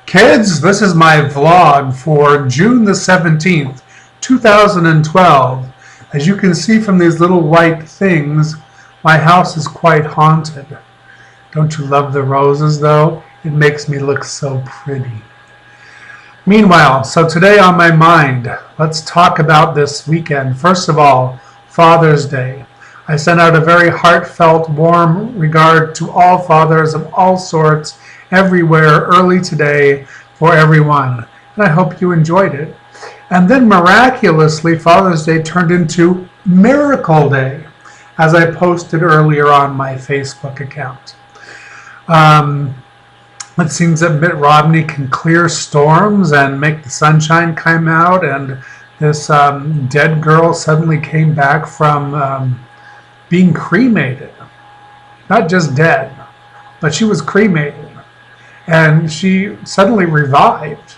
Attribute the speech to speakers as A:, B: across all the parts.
A: Kids, this is my vlog for June the 17th, 2012. As you can see from these little white things, my house is quite haunted. Don't you love the roses though? It makes me look so pretty. Meanwhile, so today on my mind, let's talk about this weekend. First of all, Father's Day. I sent out a very heartfelt, warm regard to all fathers of all sorts, everywhere, early today, for everyone. And I hope you enjoyed it. And then miraculously, Father's Day turned into Miracle Day, as I posted earlier on my Facebook account. It seems that Mitt Romney can clear storms and make the sunshine come out, and this dead girl suddenly came back from being cremated. Not just dead, but she was cremated. And she suddenly revived.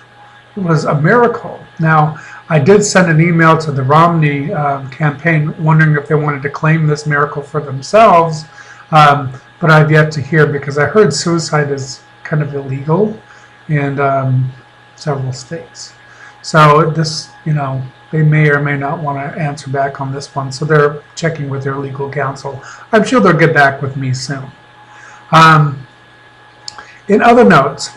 A: It was a miracle. Now, I did send an email to the Romney campaign wondering if they wanted to claim this miracle for themselves, but I've yet to hear, because I heard suicide is kind of illegal in several states. So this, they may or may not want to answer back on this one, so they're checking with their legal counsel. I'm sure they'll get back with me soon. In other notes,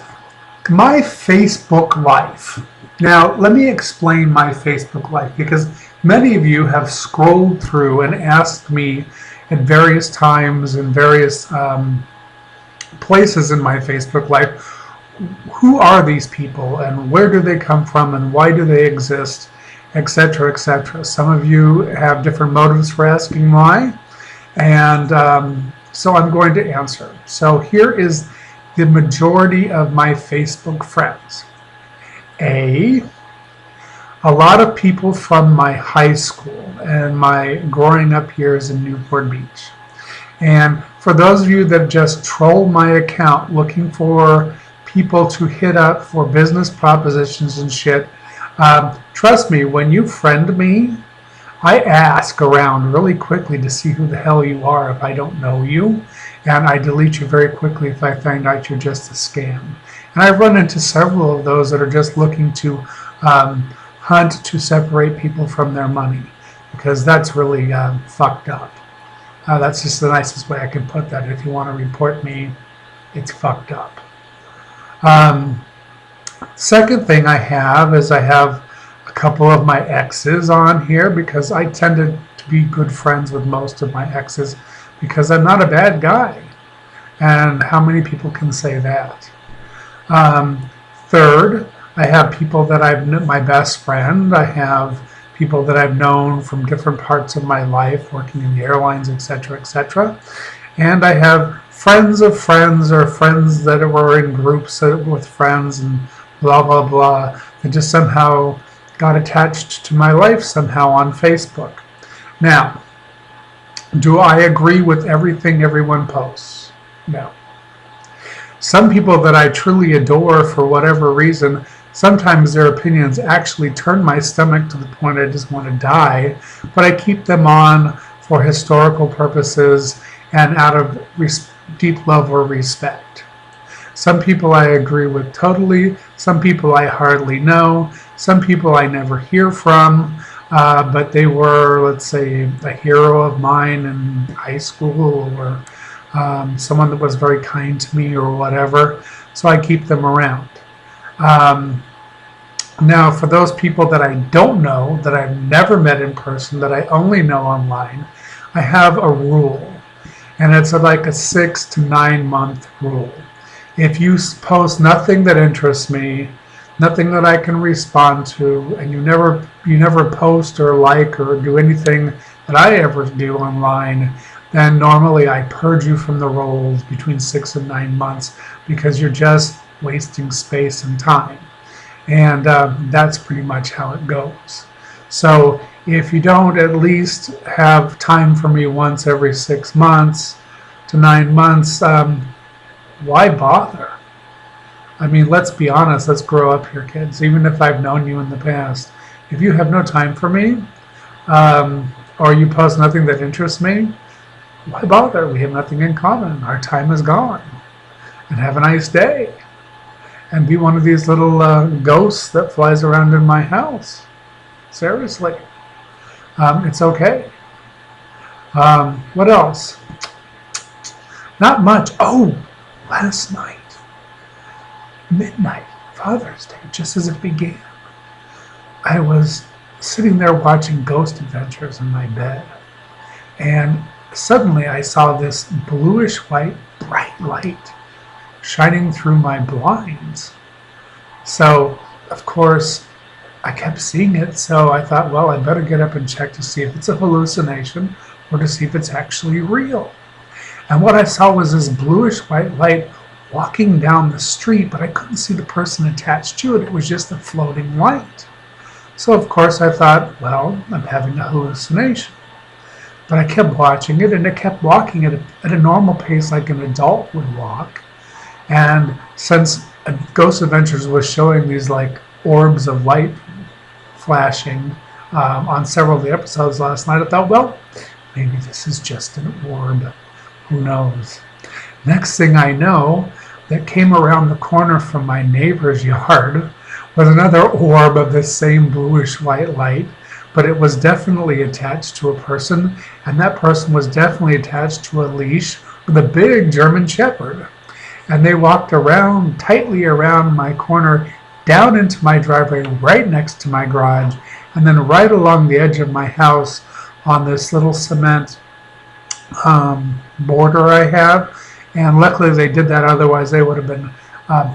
A: my Facebook life. Now, let me explain my Facebook life, because many of you have scrolled through and asked me at various times in various places in my Facebook life, who are these people and where do they come from and why do they exist, etc., etc. Some of you have different motives for asking why, and so I'm going to answer. So here is the majority of my Facebook friends. A lot of people from my high school and my growing up years in Newport Beach. And for those of you that just troll my account looking for people to hit up for business propositions and shit, trust me, when you friend me, I ask around really quickly to see who the hell you are if I don't know you, and I delete you very quickly if I find out you're just a scam. And I've run into several of those that are just looking to hunt to separate people from their money, because that's really fucked up. That's just the nicest way I can put that. If you want to report me, it's fucked up. Second thing I have is I have a couple of my exes on here, because I tended to be good friends with most of my exes because I'm not a bad guy. And how many people can say that? Third, I have people that I've known, my best friend. I have people that I've known from different parts of my life, working in the airlines, etc., etc. And I have friends of friends, or friends that were in groups with friends and blah, blah, blah, that just somehow got attached to my life somehow on Facebook. Now, do I agree with everything everyone posts? No. Some people that I truly adore for whatever reason, sometimes their opinions actually turn my stomach to the point I just want to die, but I keep them on for historical purposes and out of deep love or respect. Some people I agree with totally, some people I hardly know, some people I never hear from, but they were, let's say, a hero of mine in high school, or someone that was very kind to me or whatever, so I keep them around. Now, for those people that I don't know, that I've never met in person, that I only know online, I have a rule, and it's like a 6 to 9 month rule. If you post nothing that interests me, nothing that I can respond to, and you never post or like or do anything that I ever do online, then normally I purge you from the rolls between 6 and 9 months, because you're just wasting space and time. And that's pretty much how it goes. So if you don't at least have time for me once every 6 months to 9 months, why bother? I mean, let's be honest, let's grow up here, kids. Even if I've known you in the past, if you have no time for me, or you post nothing that interests me, why bother? We have nothing in common. Our time is gone. And have a nice day. and be one of these little ghosts that flies around in my house. Seriously. It's okay. What else? Not much. Oh, last night, midnight, Father's Day, just as it began, I was sitting there watching Ghost Adventures in my bed, and suddenly I saw this bluish white bright light shining through my blinds. So, of course, I kept seeing it, so I thought, well, I better get up and check to see if it's a hallucination or to see if it's actually real. And what I saw was this bluish white light walking down the street, but I couldn't see the person attached to it. It was just a floating light. So, of course, I thought, well, I'm having a hallucination. But I kept watching it, and it kept walking at a normal pace like an adult would walk. And since Ghost Adventures was showing these like orbs of light flashing on several of the episodes last night, I thought, well, maybe this is just an orb. Who knows? Next thing I know, that came around the corner from my neighbor's yard was another orb of the same bluish white light, but it was definitely attached to a person, and that person was definitely attached to a leash with a big German Shepherd. And they walked around, tightly around my corner, down into my driveway, right next to my garage, and then right along the edge of my house on this little cement border I have. And luckily they did that, otherwise they would have been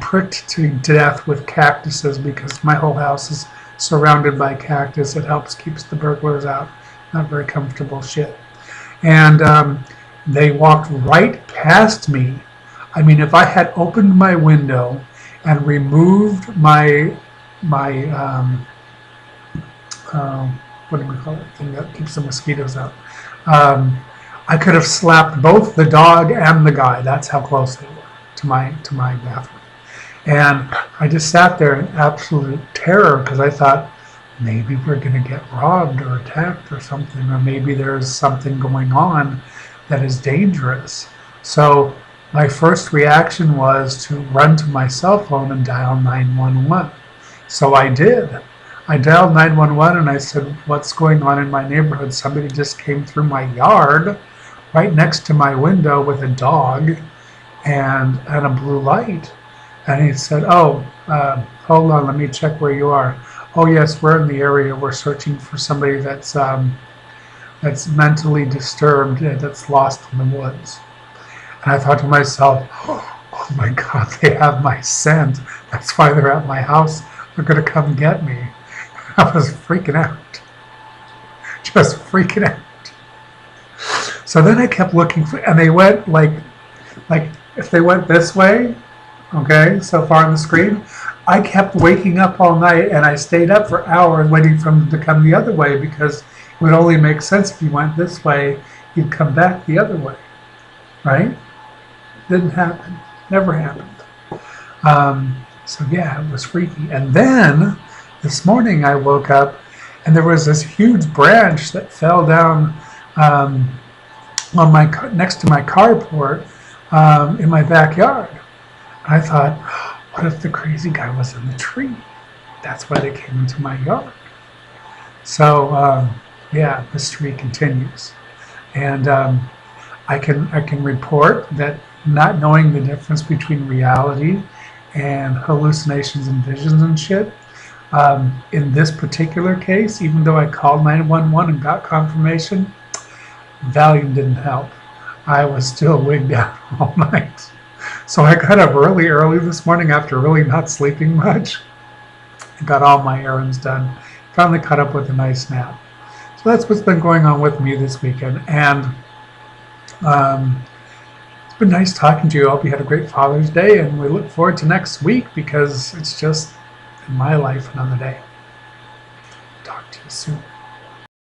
A: pricked to death with cactuses, because my whole house is surrounded by cactus. It keeps the burglars out. Not very comfortable shit. And they walked right past me. I mean, if I had opened my window and removed my what do we call it? Thing that keeps the mosquitoes out. I could have slapped both the dog and the guy. That's how close they were to my bathroom. And I just sat there in absolute terror, because I thought, maybe we're going to get robbed or attacked or something, or maybe there's something going on that is dangerous. So my first reaction was to run to my cell phone and dial 911. So I did. I dialed 911 and I said, what's going on in my neighborhood? Somebody just came through my yard right next to my window with a dog and a blue light. And he said, oh, hold on, let me check where you are. Oh yes, we're in the area. We're searching for somebody that's mentally disturbed, that's lost in the woods. And I thought to myself, oh my God, they have my scent. That's why they're at my house. They're going to come get me. I was freaking out. Just freaking out. So then I kept looking for, and they went like if they went this way, okay, so far on the screen, I kept waking up all night, and I stayed up for hours waiting for them to come the other way, because it would only make sense if you went this way, you'd come back the other way, right? Didn't happen. Never happened. So yeah, it was freaky. And then this morning I woke up, and there was this huge branch that fell down on next to my carport in my backyard. And I thought, what if the crazy guy was in the tree? That's why they came into my yard. So yeah, the mystery continues. And I can report that, not knowing the difference between reality and hallucinations and visions and shit, in this particular case, even though I called 911 and got confirmation, Valium didn't help. I was still wigged out all night. So I got up really early this morning after really not sleeping much. I got all my errands done. Finally caught up with a nice nap. So that's what's been going on with me this weekend. And it's been nice talking to you. I hope you had a great Father's Day, and we look forward to next week, because it's just, in my life, another day. Talk to you soon.